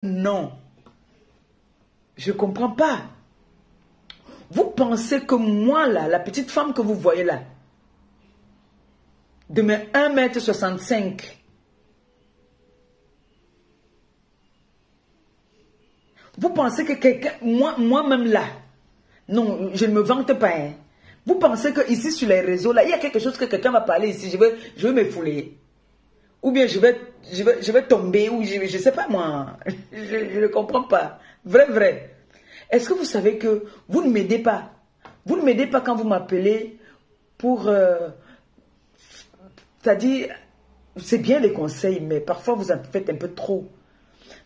Non, je ne comprends pas. Vous pensez que moi, là, la petite femme que vous voyez là, de mes 1,65 m, vous pensez que quelqu'un, moi-même là, non, je ne me vante pas, hein. Vous pensez que ici sur les réseaux, là, il y a quelque chose que quelqu'un va parler ici, je vais me fouler. Ou bien je vais tomber, ou je ne sais pas moi. Je ne comprends pas. Vrai. Est-ce que vous savez que vous ne m'aidez pas? Vous ne m'aidez pas quand vous m'appelez pour... c'est-à-dire, c'est bien les conseils, mais parfois vous en faites un peu trop.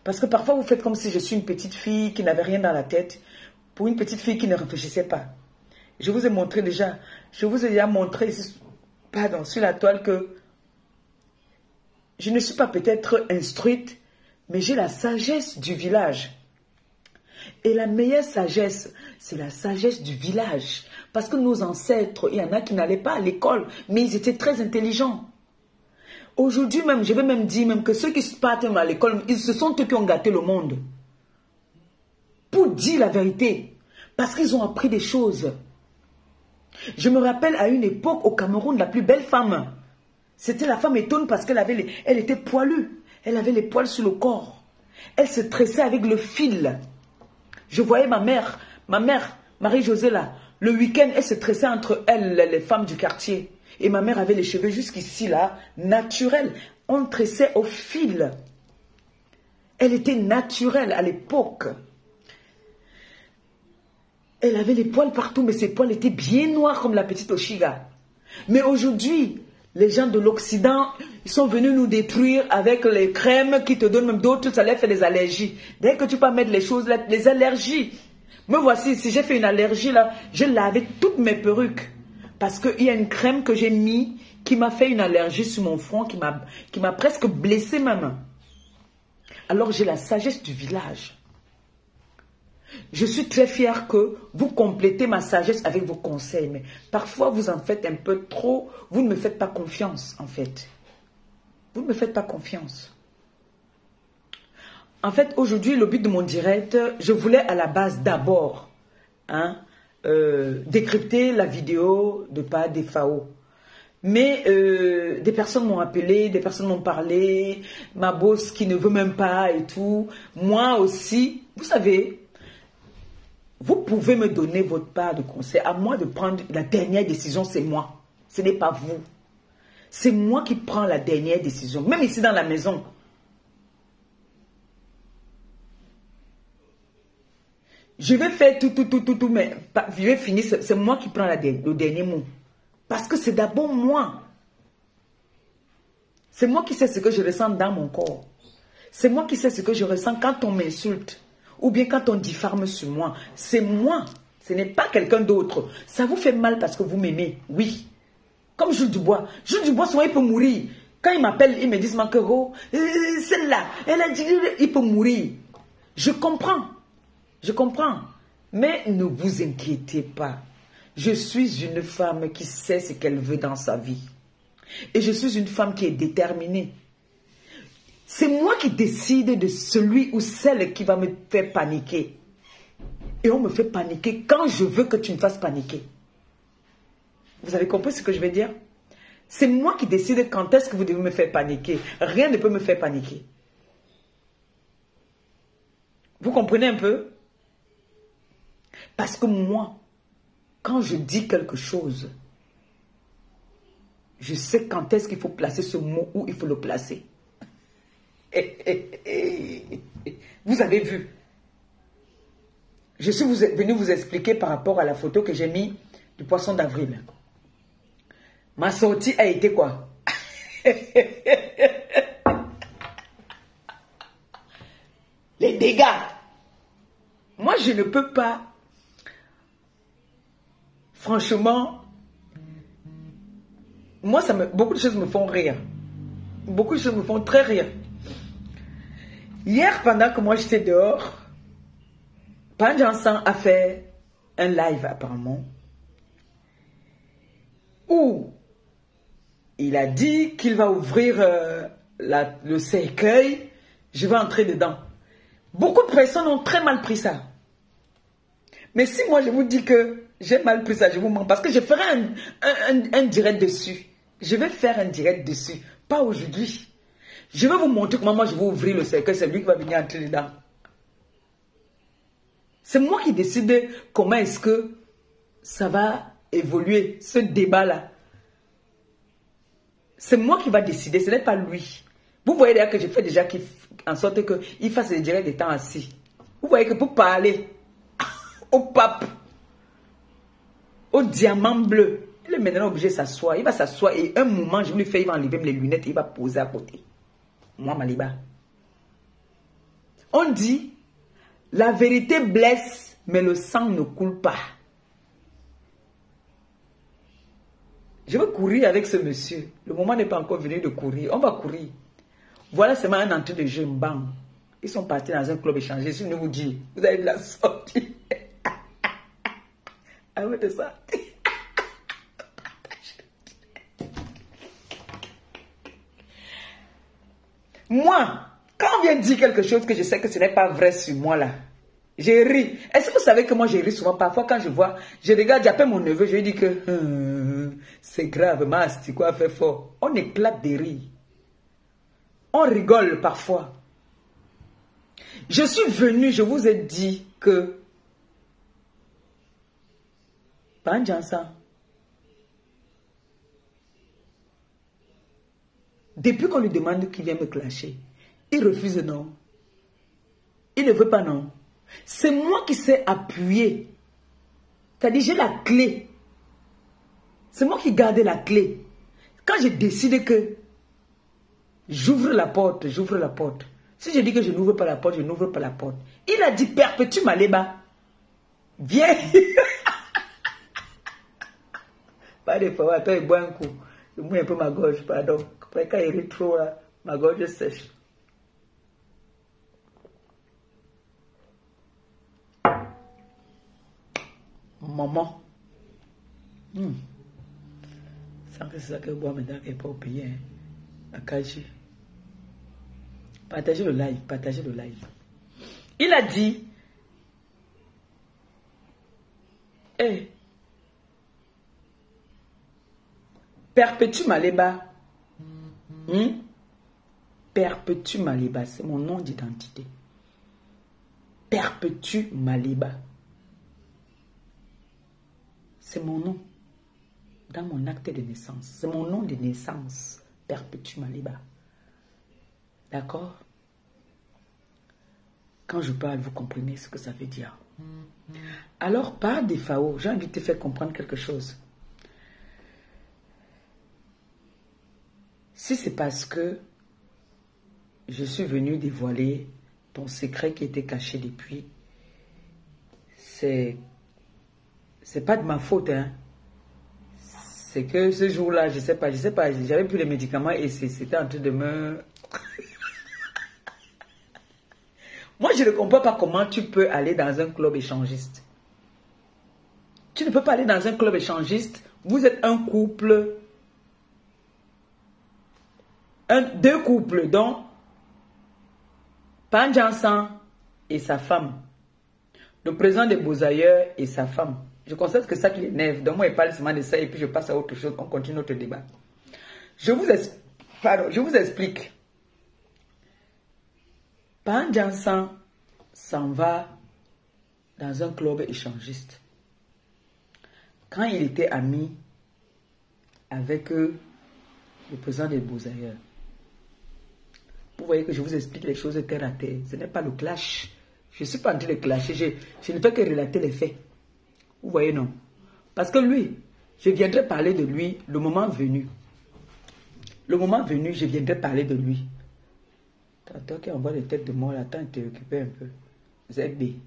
Parce que parfois vous faites comme si je suis une petite fille qui n'avait rien dans la tête, pour une petite fille qui ne réfléchissait pas. Je vous ai montré déjà, pardon, sur la toile que je ne suis pas peut-être instruite, mais j'ai la sagesse du village. Et la meilleure sagesse, c'est la sagesse du village. Parce que nos ancêtres, il y en a qui n'allaient pas à l'école, mais ils étaient très intelligents. Aujourd'hui même, je vais même dire même que ceux qui partent à l'école, ce sont eux qui ont gâté le monde. Pour dire la vérité. Parce qu'ils ont appris des choses. Je me rappelle à une époque au Cameroun, la plus belle femme, c'était la femme étonne parce elle était poilue. Elle avait les poils sur le corps. Elle se tressait avec le fil. Je voyais ma mère, Marie-Josée là, le week-end, elle se tressait entre elles, les femmes du quartier. Et ma mère avait les cheveux jusqu'ici là, naturels. On tressait au fil. Elle était naturelle à l'époque. Elle avait les poils partout, mais ses poils étaient bien noirs comme la petite Oshiga. Mais aujourd'hui, les gens de l'Occident, ils sont venus nous détruire avec les crèmes qui te donnent même d'autres, ça leur fait des allergies. Dès que tu peux mettre les choses là, les allergies. Me voici, si j'ai fait une allergie là, j'ai lavé toutes mes perruques. Parce qu'il y a une crème que j'ai mis qui m'a fait une allergie sur mon front, qui m'a presque blessé même. Alors j'ai la sagesse du village. Je suis très fière que vous complétez ma sagesse avec vos conseils. Mais parfois, vous en faites un peu trop. Vous ne me faites pas confiance, en fait. Vous ne me faites pas confiance. En fait, aujourd'hui, le but de mon direct, je voulais à la base d'abord décrypter la vidéo de Paa Defao. Mais des personnes m'ont appelé, des personnes m'ont parlé, ma boss qui ne veut même pas et tout. Moi aussi, vous savez... Vous pouvez me donner votre part de conseil. À moi de prendre la dernière décision, c'est moi. Ce n'est pas vous. C'est moi qui prends la dernière décision. Même ici dans la maison. Je vais faire tout, mais je vais finir. C'est moi qui prends le dernier mot. Parce que c'est d'abord moi. C'est moi qui sais ce que je ressens dans mon corps. C'est moi qui sais ce que je ressens quand on m'insulte. Ou bien quand on diffame sur moi, c'est moi, ce n'est pas quelqu'un d'autre. Ça vous fait mal parce que vous m'aimez, oui. Comme Jules Dubois. Jules Dubois, souvent, il peut mourir. Quand il m'appelle, il me dit, Mankero, celle-là, elle a dit, il peut mourir. Je comprends. Mais ne vous inquiétez pas. Je suis une femme qui sait ce qu'elle veut dans sa vie. Et je suis une femme qui est déterminée. C'est moi qui décide de celui ou celle qui va me faire paniquer. Et on me fait paniquer quand je veux que tu me fasses paniquer. Vous avez compris ce que je veux dire? C'est moi qui décide quand est-ce que vous devez me faire paniquer. Rien ne peut me faire paniquer. Vous comprenez un peu? Parce que moi, quand je dis quelque chose, je sais quand est-ce qu'il faut placer ce mot, où il faut le placer. Vous avez vu. Je suis venu vous expliquer par rapport à la photo que j'ai mis du poisson d'avril. Ma sortie a été quoi? Les dégâts. Moi, je ne peux pas. Franchement, moi, beaucoup de choses me font rire. Beaucoup de choses me font très rire. Hier, pendant que moi j'étais dehors, Pan Jansan a fait un live apparemment, où il a dit qu'il va ouvrir le cercueil, je vais entrer dedans. Beaucoup de personnes ont très mal pris ça. Mais si moi je vous dis que j'ai mal pris ça, je vous mens. Parce que je ferai un direct dessus. Je vais faire un direct dessus. Pas aujourd'hui. Je vais vous montrer comment moi je vais ouvrir le cercueil. C'est lui qui va venir entrer dedans. C'est moi qui décide comment est-ce que ça va évoluer, ce débat-là. C'est moi qui va décider, ce n'est pas lui. Vous voyez d'ailleurs que je fais déjà en sorte qu'il fasse les directs des temps assis. Vous voyez que pour parler au pape, au diamant bleu, il est maintenant obligé de s'asseoir. Il va s'asseoir et un moment, je vais lui faire, il va enlever les lunettes et il va poser à côté. Moi, Maliba. On dit, la vérité blesse, mais le sang ne coule pas. Je veux courir avec ce monsieur. Le moment n'est pas encore venu de courir. On va courir. Voilà seulement un entrée de jeu, bang. Ils sont partis dans un club échangé. Si je vous dis, vous avez de la sortie. Ah ouais, de ça. Moi, quand on vient dire quelque chose que je sais que ce n'est pas vrai sur moi là, j'ai ri. Est-ce que vous savez que moi j'ai ri souvent? Parfois quand je vois, je regarde, j'appelle mon neveu, je lui dis que c'est grave, Masti, quoi fait fort. On éclate de rire. On rigole parfois. Je suis venu, je vous ai dit que Panjansan, depuis qu'on lui demande qu'il vient me clasher, il refuse non. Il ne veut pas non. C'est moi qui sais appuyer. C'est-à-dire, j'ai la clé. C'est moi qui garde la clé. Quand je décide que j'ouvre la porte, j'ouvre la porte. Si je dis que je n'ouvre pas la porte, je n'ouvre pas la porte. Il a dit, perpétue Maléba. Viens. Pas de fois, attends, il boit un coup. Je mouille un peu ma gorge, pardon. Après, quand il rit trop, là, ma gorge sèche. Maman. Sans que c'est ça que bois maintenant qu'elle n'est pas au pays. Hein. Akaji. Partagez le live, partagez le live. Il a dit, hey, perpétue Maléba. Perpétue Maléba, c'est mon nom d'identité. Perpétue Maléba. C'est mon nom. Dans mon acte de naissance. C'est mon nom de naissance. Perpétue Maléba. D'accord? Quand je parle, vous comprenez ce que ça veut dire. Alors, par défaut, j'ai envie de te faire comprendre quelque chose. Si c'est parce que je suis venu dévoiler ton secret qui était caché depuis, c'est pas de ma faute, hein. C'est que ce jour-là, je sais pas, j'avais plus les médicaments et c'était en train de me... Moi, je ne comprends pas comment tu peux aller dans un club échangiste. Tu ne peux pas aller dans un club échangiste. Vous êtes un couple. Deux couples, dont Panjansan et sa femme. Le président des Beaux-Ailleurs et sa femme. Je constate que ça qui l'énerve. Donc moi, il parle seulement de ça et puis je passe à autre chose. On continue notre débat. Je vous explique. Panjansan s'en va dans un club échangiste. Quand il était ami avec le président des Beaux-Ailleurs. Vous voyez que je vous explique les choses terre à terre. Ce n'est pas le clash. Je ne suis pas en train de clasher. Je ne fais que relater les faits. Vous voyez, non? Parce que lui, je viendrai parler de lui le moment venu. Le moment venu, je viendrai parler de lui. Toi qui envoie des têtes de mort, attends, t'es occupé un peu. ZB.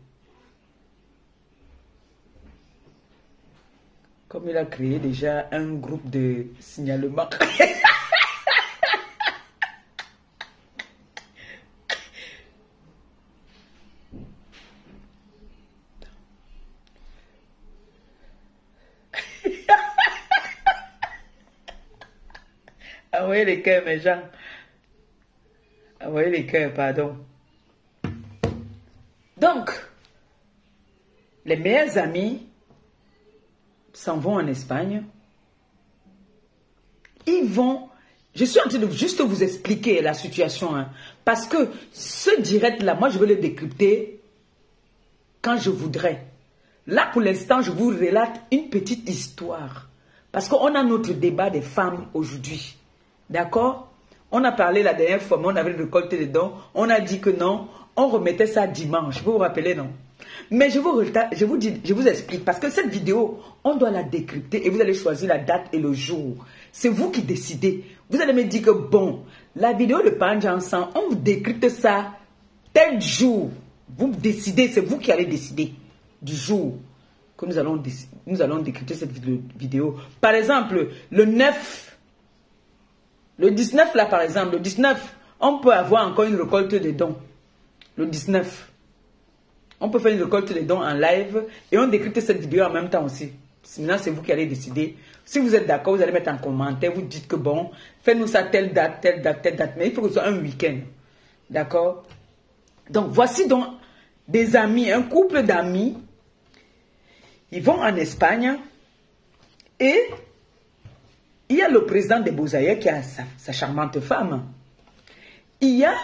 Comme il a créé déjà un groupe de signalement. Envoyez les cœurs, mes gens. Envoyez les cœurs, pardon. Donc, les meilleurs amis s'en vont en Espagne. Ils vont... Je suis en train de juste vous expliquer la situation. Hein, parce que ce direct-là, moi, je vais le décrypter quand je voudrais. Là, pour l'instant, je vous relate une petite histoire. Parce qu'on a notre débat des femmes aujourd'hui. D'accord? On a parlé la dernière fois, mais on avait récolté les dons. On a dit que non, on remettait ça dimanche. Vous vous rappelez, non? Mais je vous explique. Parce que cette vidéo, on doit la décrypter et vous allez choisir la date et le jour. C'est vous qui décidez. Vous allez me dire que bon, la vidéo de Panjansan, on vous décrypte ça tel jour. Vous décidez, c'est vous qui allez décider du jour que nous allons décrypter cette vidéo. Par exemple, le 9, le 19 là par exemple, le 19, on peut avoir encore une récolte de dons. Le 19, on peut faire une récolte de dons en live et on décrypte cette vidéo en même temps aussi. Maintenant, c'est vous qui allez décider. Si vous êtes d'accord, vous allez mettre en commentaire, vous dites que bon, faites-nous ça telle date, telle date, telle date. Mais il faut que ce soit un week-end. D'accord? Donc, voici donc des amis, un couple d'amis. Ils vont en Espagne et il y a le président de Bozaïe qui a sa charmante femme. Il y a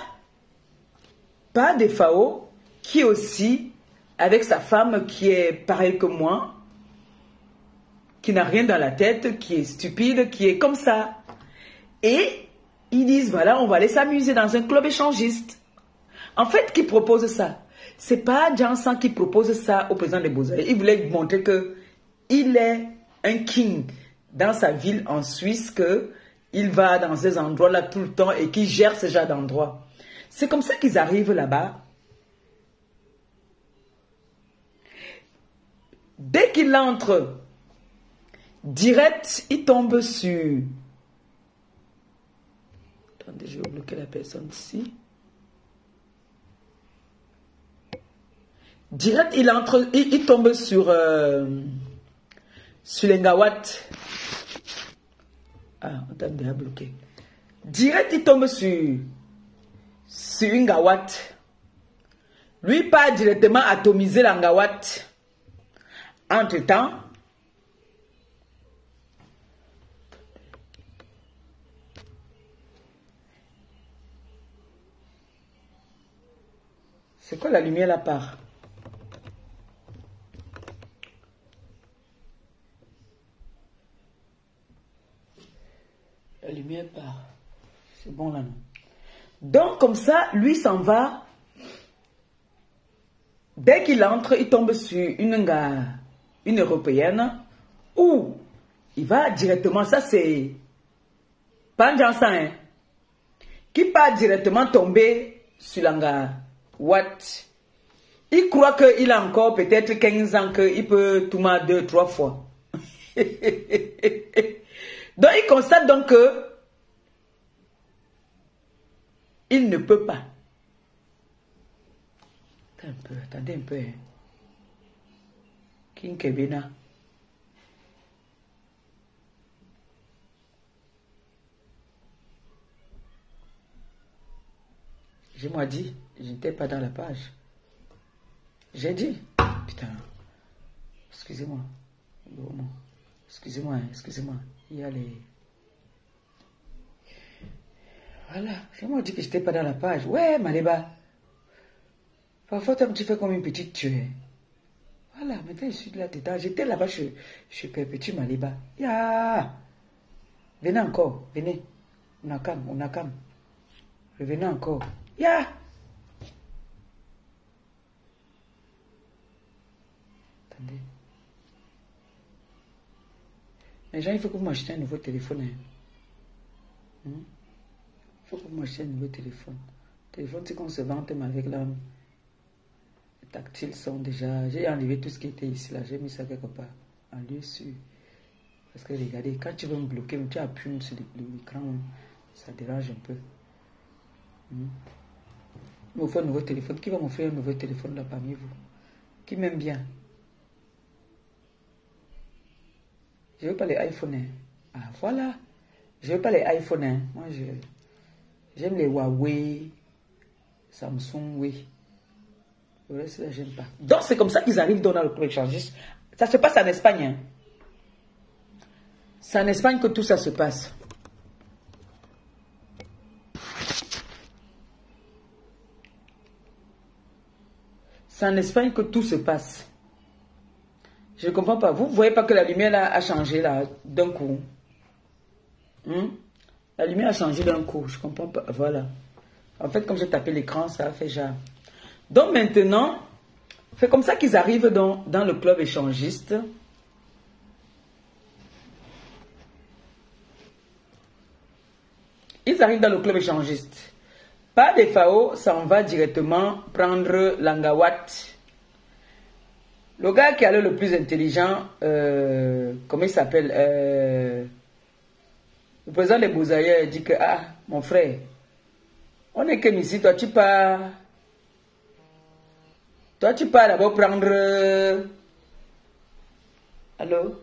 Pas de Fao qui est aussi avec sa femme qui est pareil que moi, qui n'a rien dans la tête, qui est stupide, qui est comme ça. Et ils disent, voilà, on va aller s'amuser dans un club échangiste. En fait, qui propose ça? C'est pas Jansan qui propose ça au président de Bozaïe. Il voulait montrer que il est un king dans sa ville en Suisse, qu'il va dans ces endroits-là tout le temps et qu'il gère ce genre d'endroits. C'est comme ça qu'ils arrivent là-bas. Dès qu'il entre, direct, il tombe sur... Attendez, je vais bloquer la personne ici. Direct, il entre, il tombe sur l'Engawat. Ah, attendez, à bloquer. Direct, il tombe sur Ngawat. Lui, pas directement atomiser l'Engawat. Entre-temps, c'est quoi la lumière là part? La lumière part. C'est bon là, non? Donc, comme ça, lui s'en va. Dès qu'il entre, il tombe sur une Européenne où il va directement, ça c'est Panjansan, hein, qui part directement tomber sur l'anga Watt. Il croit qu'il a encore peut-être 15 ans, qu'il peut tout mal 2-3 fois. Donc il constate donc que il ne peut pas. Attendez un peu. Hein. King Kebina. Je m'ai dit, je n'étais pas dans la page. J'ai dit, putain, excusez-moi. Excusez-moi, excusez-moi. Il y a les... Voilà, je m'ai dit que je n'étais pas dans la page. Ouais, Maléba. Parfois, tu fais comme une petite tuée. Voilà, maintenant je suis là-dedans. J'étais là-bas chez Petit Maléba. Ya! Venez encore, venez. On a calme. Revenez encore. Ya! Attendez. Les gens, il faut que vous m'achetiez un nouveau téléphone. Hein. Il faut que vous m'achetiez un nouveau téléphone. Le téléphone, c'est qu'on se vante avec l'homme. Les tactiles sont déjà... J'ai enlevé tout ce qui était ici, là. J'ai mis ça quelque part. En lieu sûr. Parce que regardez, quand tu veux me bloquer, tu appuies sur l'écran, ça dérange un peu. Il me faut un nouveau téléphone. Qui va m'offrir un nouveau téléphone là parmi vous? Qui m'aime bien? Je ne veux pas les iPhones. Hein. Ah, voilà. Je ne veux pas les iPhones. Hein. Moi, j'aime les Huawei, Samsung, oui. Le reste, là, j'aime pas. Donc, c'est comme ça qu'ils arrivent dans le club échangiste. Ça se passe en Espagne. Hein. C'est en Espagne que tout ça se passe. C'est en Espagne que tout se passe. Je ne comprends pas. Vous ne voyez pas que la lumière là, a changé là d'un coup. La lumière a changé d'un coup. Je ne comprends pas. Voilà. En fait, comme j'ai tapé l'écran, ça a fait genre. Donc maintenant, c'est comme ça qu'ils arrivent dans le club échangiste. Ils arrivent dans le club échangiste. Pas des FAO, ça en va directement prendre l'Angawat. Le gars qui a le plus intelligent, comment il s'appelle, le président des Bouzaïens dit que, ah, mon frère, on est comme ici, toi tu pars d'abord prendre, allô?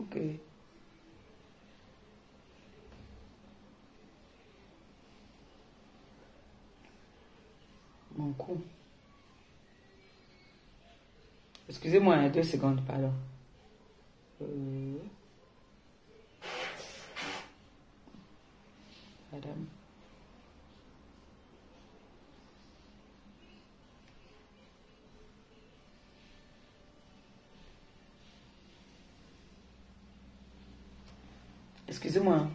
Ok. Mon coup. Excusez-moi, 2 secondes, pardon. Madame. Excusez-moi.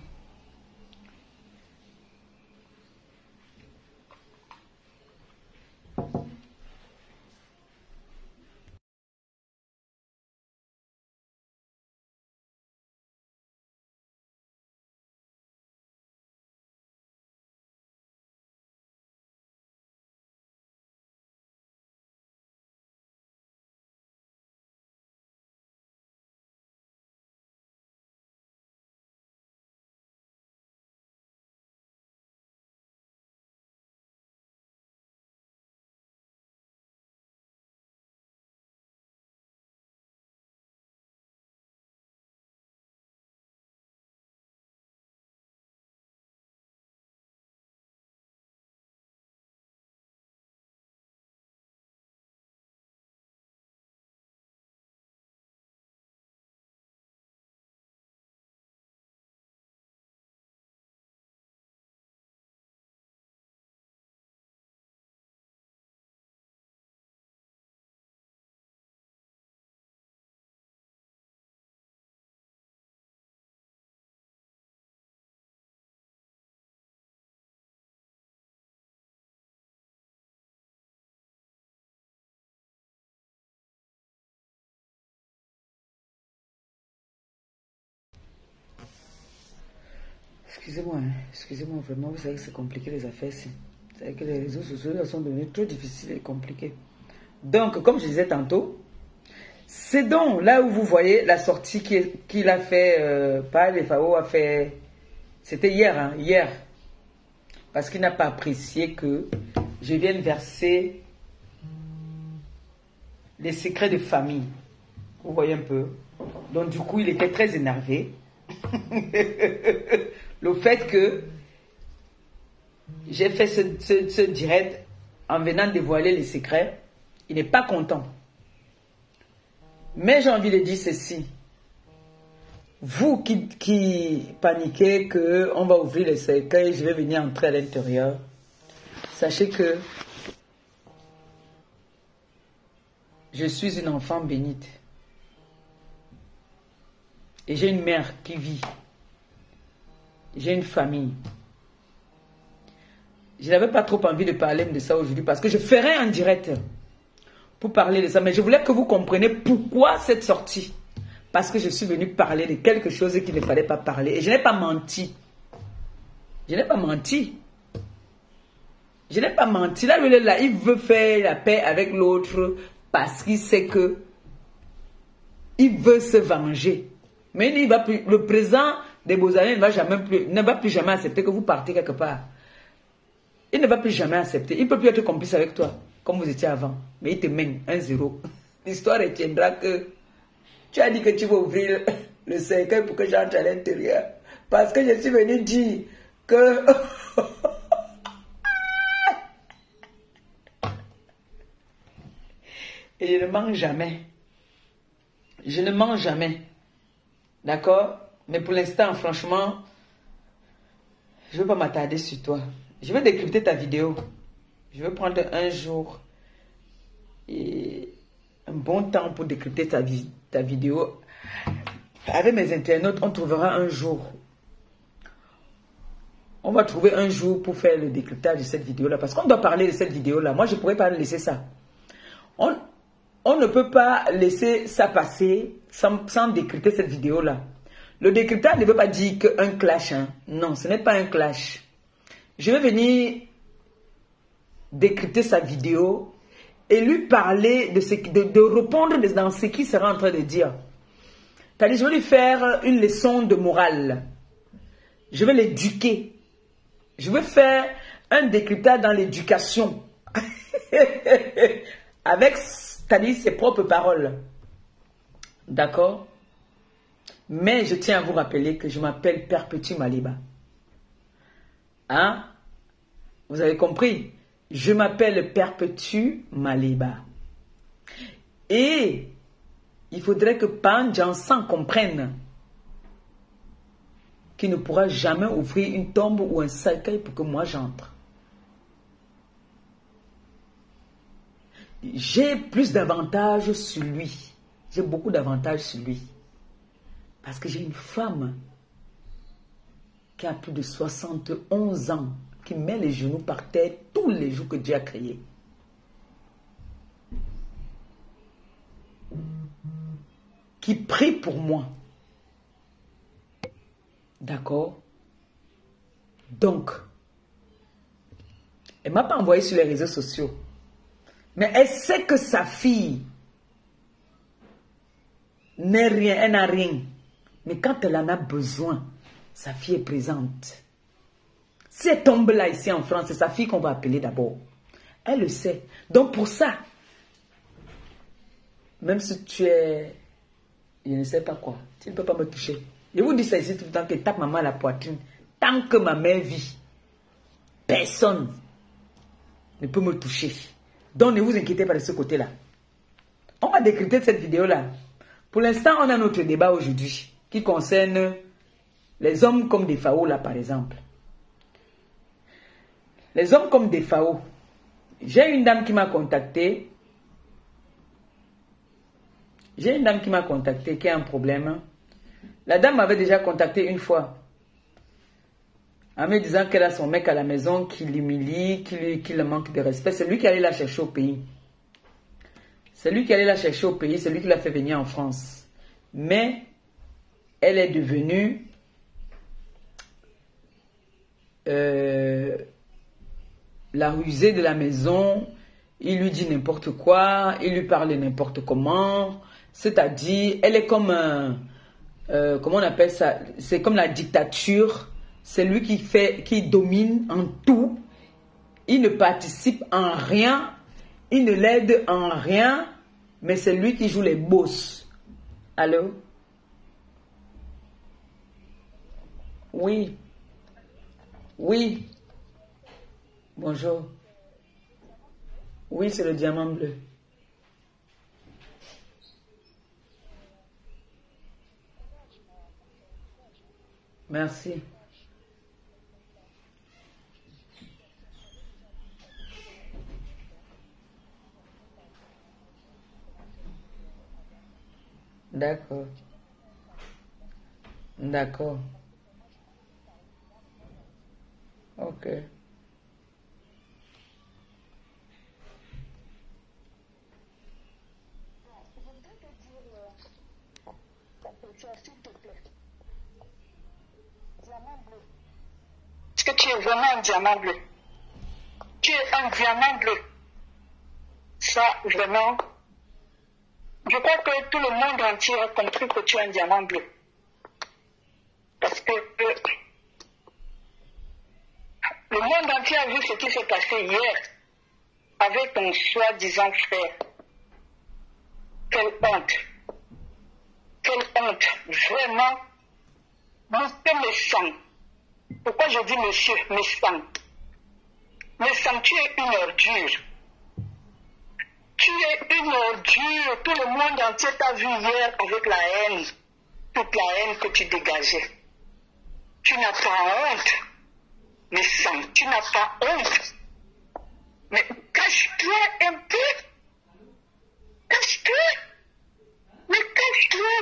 Excusez-moi, hein. Excusez-moi vraiment, vous savez que c'est compliqué les affaires ici. Vous savez que les réseaux sociaux là, sont devenus trop difficiles et compliqués. Donc, comme je disais tantôt, c'est donc là où vous voyez la sortie qu'il a fait, pas les FAO a fait, c'était hier, hein, hier. Parce qu'il n'a pas apprécié que je vienne verser les secrets de famille. Vous voyez un peu. Donc du coup, il était très énervé. Le fait que j'ai fait ce direct en venant dévoiler les secrets, il n'est pas content. Mais j'ai envie de dire ceci. Vous qui paniquez qu'on va ouvrir les cercueils, je vais venir entrer à l'intérieur, sachez que je suis une enfant bénite. Et j'ai une mère qui vit. J'ai une famille. Je n'avais pas trop envie de parler de ça aujourd'hui parce que je ferai un direct pour parler de ça. Mais je voulais que vous compreniez pourquoi cette sortie. Parce que je suis venu parler de quelque chose qu'il ne fallait pas parler. Et je n'ai pas menti. Je n'ai pas menti. Je n'ai pas menti. Là, il veut faire la paix avec l'autre parce qu'il sait que il veut se venger. Mais il va plus, le président des Beaux-Arts ne va plus jamais accepter que vous partez quelque part. Il ne va plus jamais accepter. Il ne peut plus être complice avec toi, comme vous étiez avant. Mais il te mène 1-0. L'histoire retiendra que tu as dit que tu vas ouvrir le cercueil pour que j'entre à l'intérieur. Parce que je suis venu dire que... Et je ne mens jamais. Je ne mens jamais. D'accord? Mais pour l'instant, franchement, je ne veux pas m'attarder sur toi. Je vais décrypter ta vidéo. Je vais prendre un jour et un bon temps pour décrypter ta vidéo. Avec mes internautes, on trouvera un jour. On va trouver un jour pour faire le décryptage de cette vidéo-là. Parce qu'on doit parler de cette vidéo-là. Moi, je ne pourrais pas laisser ça. On ne peut pas laisser ça passer sans décrypter cette vidéo-là. Le décryptage ne veut pas dire qu'un clash. Hein. Non, ce n'est pas un clash. Je vais venir décrypter sa vidéo et lui parler de répondre dans ce qu'il sera en train de dire. C'est-à-dire, je vais lui faire une leçon de morale. Je vais l'éduquer. Je vais faire un décryptage dans l'éducation. Avec, c'est-à-dire, ses propres paroles. D'accord? Mais je tiens à vous rappeler que je m'appelle Perpétue Maliba. Hein? Vous avez compris? Je m'appelle Perpétue Maliba. Et il faudrait que Pan Jansan comprenne qu'il ne pourra jamais ouvrir une tombe ou un cercueil pour que moi j'entre. J'ai plus d'avantages sur lui. J'ai beaucoup d'avantages sur lui. Parce que j'ai une femme qui a plus de 71 ans, qui met les genoux par terre tous les jours que Dieu a créés. Qui prie pour moi. D'accord? Donc, elle ne m'a pas envoyé sur les réseaux sociaux. Mais elle sait que sa fille n'est rien, elle n'a rien. Mais quand elle en a besoin, sa fille est présente. Si elle tombe là, ici en France, c'est sa fille qu'on va appeler d'abord. Elle le sait. Donc pour ça, même si tu es, je ne sais pas quoi, tu ne peux pas me toucher. Je vous dis ça ici tout le temps, que tape maman à la poitrine. Tant que ma mère vit, personne ne peut me toucher. Donc ne vous inquiétez pas de ce côté-là. On va décrypter cette vidéo-là. Pour l'instant, on a notre débat aujourd'hui qui concerne les hommes comme des FAO, là, par exemple. Les hommes comme des FAO. J'ai une dame qui m'a contacté. J'ai une dame qui m'a contacté qui a un problème. La dame m'avait déjà contacté une fois. En me disant qu'elle a son mec à la maison, qui l'humilie, qui le manque de respect. C'est lui qui allait la chercher au pays. C'est lui qui allait la chercher au pays, c'est lui qui l'a fait venir en France. Mais elle est devenue la rusée de la maison. Il lui dit n'importe quoi, il lui parle n'importe comment. C'est-à-dire, elle est comme comment on appelle ça? C'est comme la dictature. C'est lui qui domine en tout. Il ne participe en rien. Il ne l'aide en rien. Mais c'est lui qui joue les boss. Allô? Oui. Oui. Bonjour. Oui, c'est le diamant bleu. Merci. D'accord. D'accord. Ok. Est-ce que tu es vraiment un diamant bleu? Tu es un diamant bleu. Ça, vraiment, je crois que tout le monde entier a compris que tu es un diamant bleu. Parce que le monde entier a vu ce qui s'est passé hier avec ton soi-disant frère. Quelle honte. Quelle honte. Vraiment, nous te le sang. Pourquoi je dis monsieur, mais Sam? Mais Sam, tu es une ordure. Tu es une ordure. Tout le monde entier t'a vu hier avec la haine. Toute la haine que tu dégageais. Tu n'as pas honte. Mais Sam, tu n'as pas honte. Mais cache-toi un peu. Cache-toi. Mais cache-toi.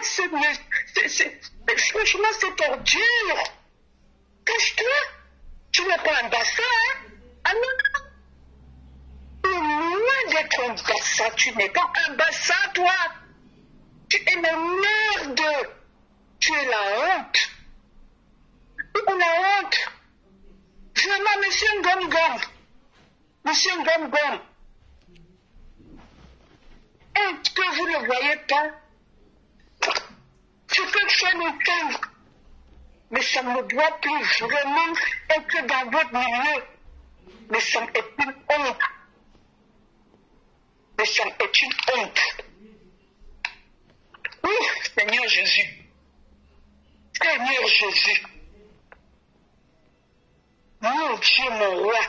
Franchement, c'est ordure. Cache-toi. Tu n'es pas un bassin, hein? Ah non. Loin d'être un bassin, tu n'es pas un bassin, toi. Tu es la merde. Tu es la honte. On a honte. Vraiment, monsieur Ngom. Monsieur Ngom. Est-ce que vous ne voyez pas ce que fait nos femmes? Mais ça ne doit plus vraiment être dans votre milieu. Mais ça est une honte. Mais ça est une honte. Ouf, Seigneur Jésus. Seigneur Jésus. Mon Dieu, mon roi.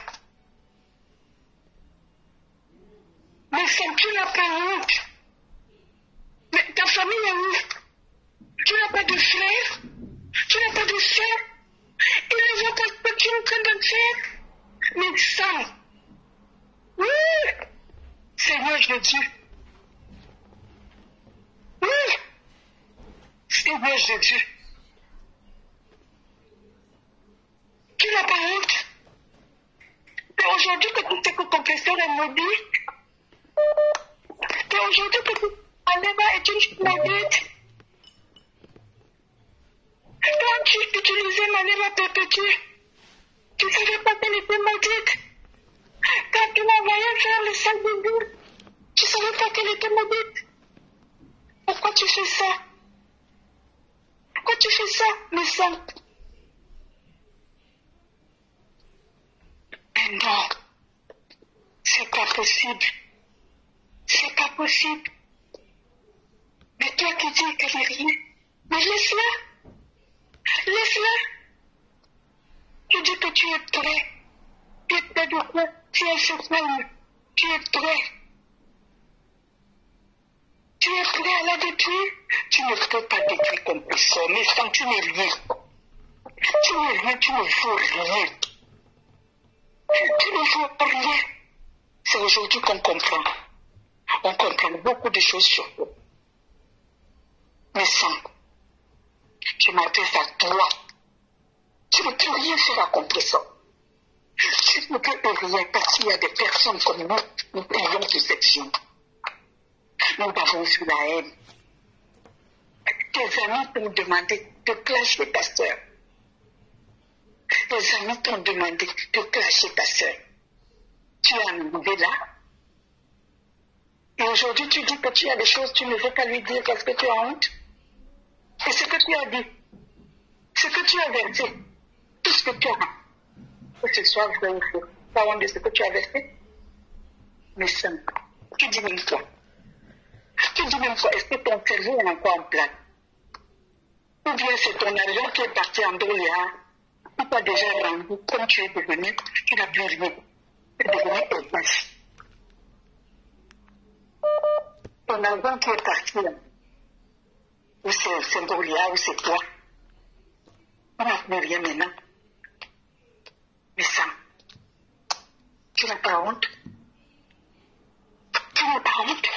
Mais ça, tu n'as pas honte. Mais ta famille est où? Tu n'as pas de frère? Tu n'as pas de soeur? Il ne voit pas ce que tu es en train de faire? Mais ça, oui, Seigneur Jésus. Oui, Seigneur Jésus. Tu n'as pas honte? Et aujourd'hui que tu sais que ton question est mobile, et aujourd'hui que tu Alema est une fille maudite, quand tu utilisais Malema perpétuée, tu ne savais pas qu'elle était maudite. Quand tu m'envoyais faire le sac de boule, tu ne savais pas qu'elle était maudite. Pourquoi tu fais ça? Pourquoi tu fais ça, mes sœurs? Non, c'est pas possible. C'est pas possible. Mais toi qui dis qu'elle n'est rien, mais laisse-la. Laisse-la. Tu dis que tu es prêt. Tu es prêt de quoi? Tu es souffrant. Tu es prêt. Tu es prêt à la détruire. Tu ne peux pas détruire comme personne. Mais sans tu n'es rien. Tu n'es rien, tu ne vaux rien. Tu ne vaux rien. C'est aujourd'hui qu'on comprend. On comprend beaucoup de choses sur toi. Mais sans, tu m'adresses à toi. Tu ne peux rien faire à comprendre. Tu ne peux rien parce qu'il y a des personnes comme nous prions de cette chose. Nous avons vu la haine. Tes amis t'ont demandé de clasher ta soeur. Tes amis t'ont demandé de clasher ta soeur. Tu es arrivé là. Et aujourd'hui, tu dis que tu as des choses, tu ne veux pas lui dire parce que tu as honte. Et ce que tu as dit, ce que tu as versé, tout ce que tu as, que ce soit vrai ou faux, pas honte de ce que tu as versé. Mais simple, tu dis même quoi? Tu dis même quoi? Est-ce que ton cerveau est encore en place? Ou bien c'est ton argent qui est parti en dollars, ou pas déjà rendu, comme tu es devenu, tu n'as plus rien. Tu es devenu opaque. Ton argent qui est parti, ou c'est Dolia, ou c'est toi. On n'a plus rien maintenant. Mais ça, tu n'as pas honte. Tu n'as pas honte.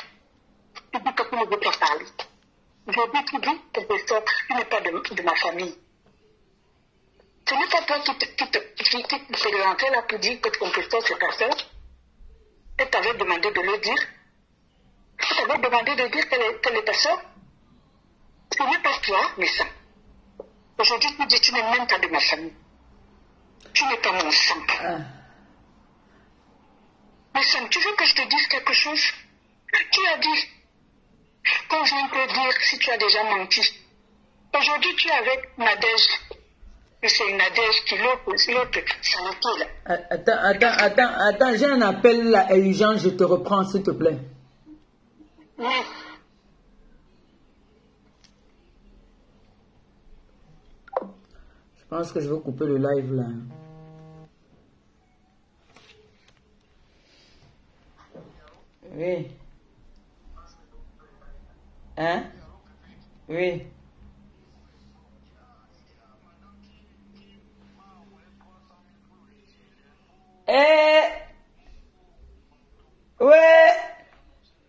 Tu dis que tu ne veux pas parler. Aujourd'hui, tu dis que tu n'es pas de ma famille. Ce n'est pas toi qui te fais rentrer là pour dire que ton pasteur c'est ta soeur. Elle t'avait demandé de le dire. Elle t'avait demandé de dire qu'elle est ta soeur. Ce n'est pas toi, mais ça. Aujourd'hui, tu dis que tu n'es même pas de ma famille. Tu n'es pas mon sang. Mais Sam, tu veux que je te dise quelque chose? Tu as dit, quand je viens te dire si tu as déjà menti. Aujourd'hui, tu es avec Nadège. Et c'est une Nadège qui l'autre, ça Attends, j'ai un appel là, urgent, je te reprends, s'il te plaît. Oui. pense que je vais couper le live là. Oui. Hein? Oui. Ouais.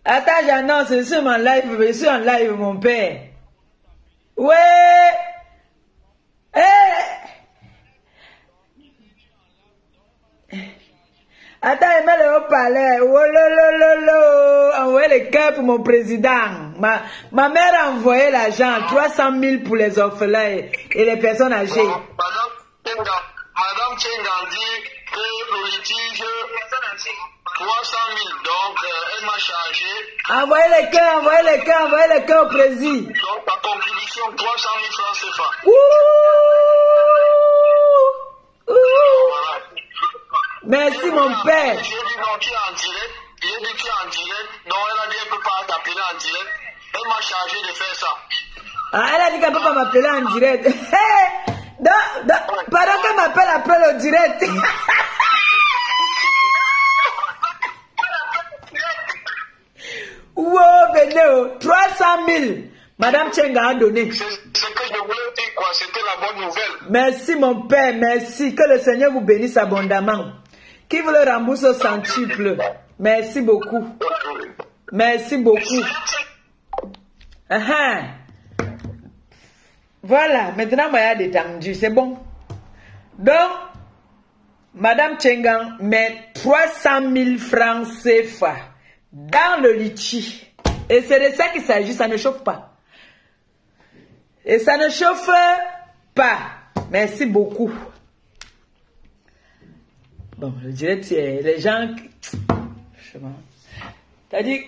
Attends, j'annonce, je suis en live, mon père. Ouais. Attends, il met le haut-parleur. Oh, lo. Envoyez le cœur pour mon président. Ma mère a envoyé l'argent, 300 000 pour les orphelins et les personnes âgées. Madame Tchengan dit que le litige 300 000, donc elle m'a chargé. Envoyez le cœur au président. Donc la contribution 300 000 francs CFA. Voilà. Merci mon père. J'ai dit non, tu es en direct. J'ai dit tu es en direct. Non, elle a dit elle ne peut pas t'appeler en direct. Elle m'a chargé de faire ça. Ah, elle a dit qu'elle ne peut pas m'appeler en direct. Pendant qu'elle m'appelle après le direct. Wow, venez, 300 000. Madame Tchenga a donné. C'est ce que je voulais dire, quoi. C'était la bonne nouvelle. Merci, mon père, merci. Que le Seigneur vous bénisse abondamment. Qui vous le rembourse au centuple. Merci beaucoup. Merci beaucoup. Voilà, maintenant, moi, il y a détendu. C'est bon. Donc, Madame Tchengan met 300 000 francs CFA dans le litchi. Et c'est de ça qu'il s'agit, ça ne chauffe pas. Et ça ne chauffe pas. Merci beaucoup. Bon, je dirais, les gens... C'est-à-dire,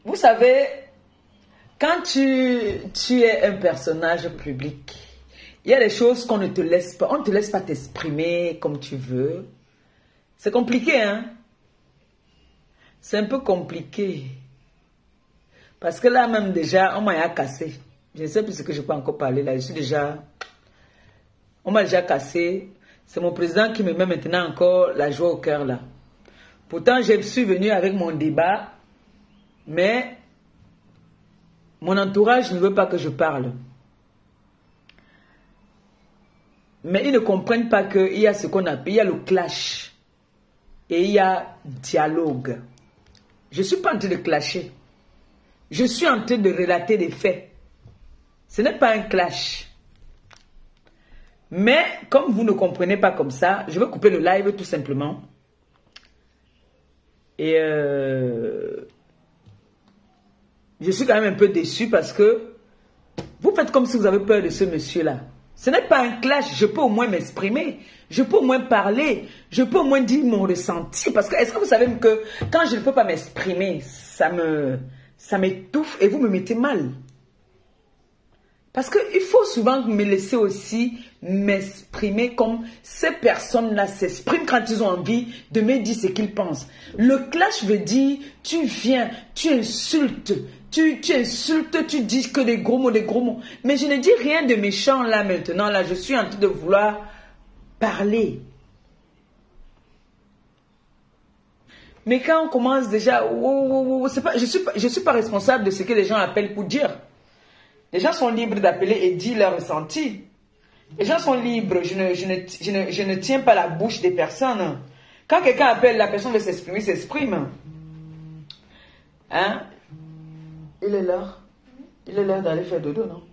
vous savez, quand tu es un personnage public, il y a des choses qu'on ne te laisse pas. On ne te laisse pas t'exprimer comme tu veux. C'est compliqué, hein? C'est un peu compliqué. Parce que là même déjà, on m'a cassé. Je ne sais plus ce que je peux encore parler là. Je suis déjà... On m'a déjà cassé. C'est mon président qui me met maintenant encore la joie au cœur là. Pourtant, je suis venu avec mon débat. Mais mon entourage ne veut pas que je parle. Mais ils ne comprennent pas qu'il y a ce qu'on appelle, il y a le clash. Et il y a dialogue. Je ne suis pas en train de clasher. Je suis en train de relater des faits. Ce n'est pas un clash. Mais comme vous ne comprenez pas comme ça, je vais couper le live tout simplement. Et je suis quand même un peu déçu parce que vous faites comme si vous avez peur de ce monsieur-là. Ce n'est pas un clash, je peux au moins m'exprimer, je peux au moins parler, je peux au moins dire mon ressenti. Parce que, est-ce que vous savez que quand je ne peux pas m'exprimer, ça m'étouffe et vous me mettez mal. Parce qu'il faut souvent me laisser aussi m'exprimer comme ces personnes-là s'expriment quand ils ont envie de me dire ce qu'ils pensent. Le clash veut dire, tu viens, tu insultes, tu insultes, tu dis que des gros mots. Mais je ne dis rien de méchant là maintenant, là, je suis en train de vouloir parler. Mais quand on commence déjà, je suis pas responsable de ce que les gens appellent pour dire. Les gens sont libres d'appeler et dire leur ressenti. Les gens sont libres. Je ne tiens pas la bouche des personnes. Quand quelqu'un appelle, la personne veut s'exprimer, s'exprime. Hein? Il est l'heure. Il est l'heure d'aller faire dodo, non?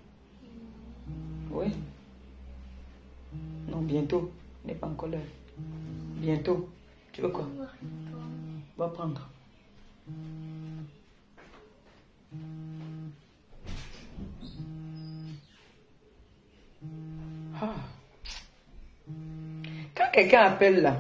Oui. Non, bientôt. Il n'est pas encore l'heure. Bientôt. Tu veux quoi? Va prendre. Quand quelqu'un appelle là,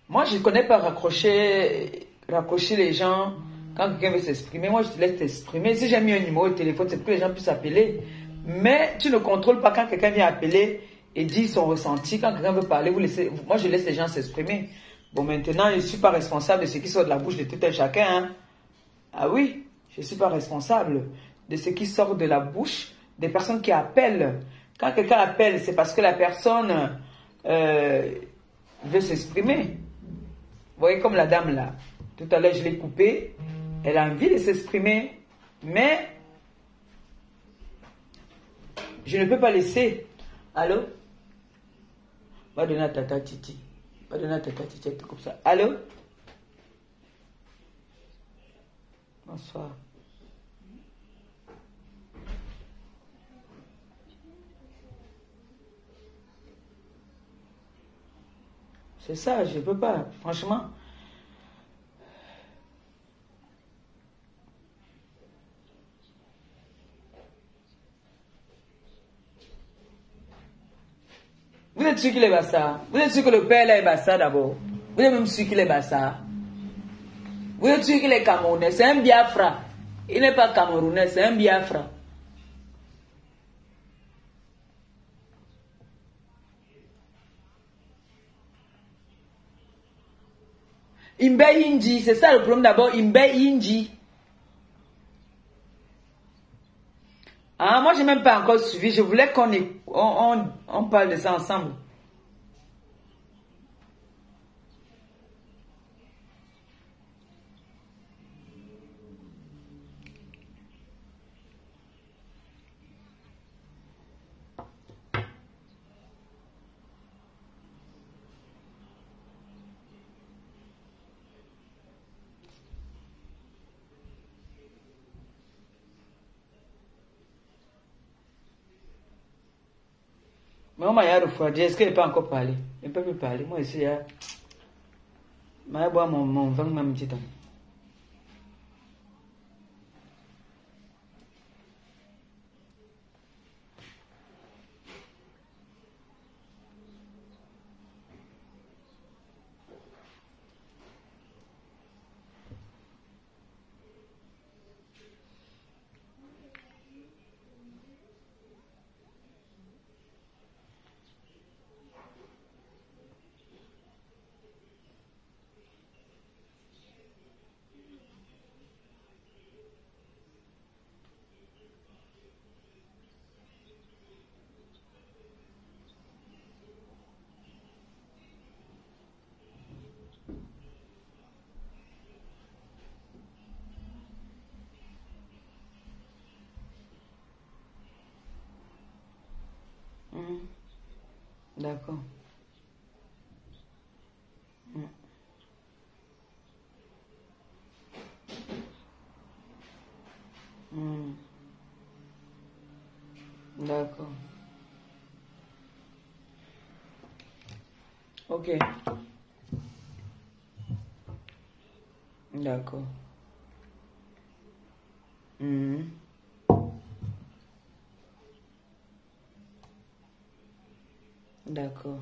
moi je ne connais pas raccrocher les gens quand quelqu'un veut s'exprimer. Moi je te laisse t'exprimer. Si j'ai mis un numéro de téléphone, c'est pour que les gens puissent appeler. Mais tu ne contrôles pas quand quelqu'un vient appeler et dit son ressenti. Quand quelqu'un veut parler, moi je laisse les gens s'exprimer. Bon, maintenant je ne suis pas responsable de ce qui sort de la bouche de tout un chacun. Hein. Ah oui, je ne suis pas responsable de ce qui sort de la bouche des personnes qui appellent. Quand quelqu'un appelle, c'est parce que la personne veut s'exprimer. Vous voyez comme la dame là. Tout à l'heure, je l'ai coupée. Elle a envie de s'exprimer. Mais je ne peux pas laisser. Allô? Va donner à Tata Titi. Va donner à Tata Titi, tout comme ça. Allô? Bonsoir. C'est ça, je ne peux pas, franchement. Vous êtes sûr qu'il est Bassa? Vous êtes sûr que le père là est Bassa d'abord? Vous êtes même sûr qu'il est Bassa? Vous êtes sûr qu'il est Camerounais? C'est un Biafra. Il n'est pas Camerounais, c'est un Biafra. Imbe Inji, c'est ça le problème d'abord, Imbe Inji. Ah, moi, je n'ai même pas encore suivi. Je voulais on parle de ça ensemble. Mais on m'a refroidi. Est-ce qu'il n'a pas encore parlé? Il ne peut plus parler. Moi, ici, je vais boire mon vin même petit temps. D'accord. D'accord. Ok. D'accord. D'accord.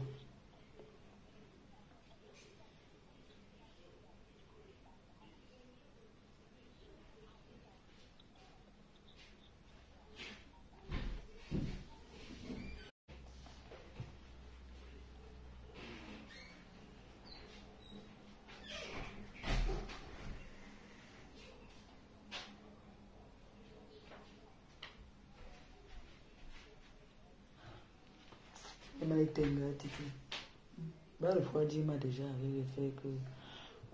Bah, le refroidi m'a déjà arrivé, fait que...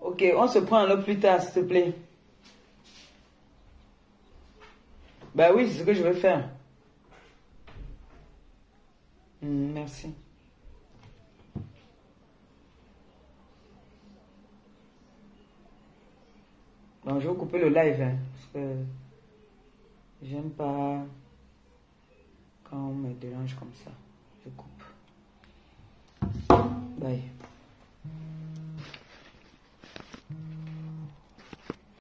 Ok, on se prend alors plus tard, s'il te plaît. Bah oui, c'est ce que je vais faire. Merci. Bon, je vais couper le live, hein, parce que j'aime pas quand on me dérange comme ça. Je coupe. Bye.